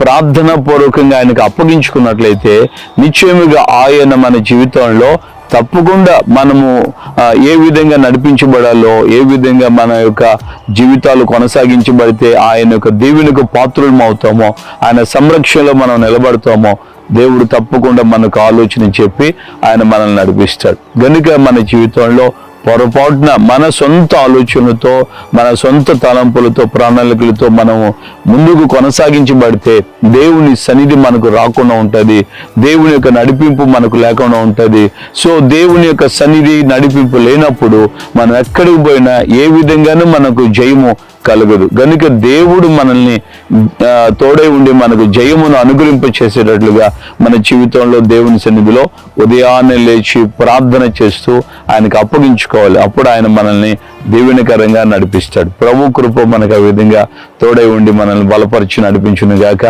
ప్రార్థన పూర్వకంగా ఆయనకు అప్పగించుకున్నట్లయితే నిశ్చయముగా ఆయన మన జీవితంలో తప్పకుండా మనము ఏ విధంగా నడిపించబడాలో, ఏ విధంగా మన యొక్క జీవితాలు కొనసాగించబడితే ఆయన యొక్క దీవెనకు పాత్రులం అవుతామో, ఆయన సంరక్షణలో మనం నిలబడతామో దేవుడు తప్పకుండా మనకు ఆలోచన చెప్పి ఆయన మనల్ని నడిపిస్తాడు. గనుక మన జీవితంలో పొరపాటున మన సొంత ఆలోచనలతో, మన సొంత తలంపులతో, ప్రణాళికలతో మనము ముందుకు కొనసాగించబడితే దేవుని సన్నిధి మనకు రాకుండా ఉంటుంది, దేవుని యొక్క నడిపింపు మనకు లేకుండా ఉంటుంది. సో దేవుని యొక్క సన్నిధి నడిపింపు లేనప్పుడు మనం ఎక్కడికి పోయినా ఏ విధంగానూ మనకు జయము కలగదు. గనుక దేవుడు మనల్ని తోడై ఉండి మనకు జయమును అనుగ్రహింప చేసేటట్లుగా మన జీవితంలో దేవుని సన్నిధిలో ఉదయాన్నే లేచి ప్రార్థన చేస్తూ ఆయనకు అప్పగించుకోవాలి. అప్పుడు ఆయన మనల్ని దీవెనకరంగా నడిపిస్తాడు. ప్రభు కృప మనకు ఆ విధంగా తోడై ఉండి మనల్ని బలపరిచి నడిపించును గాక.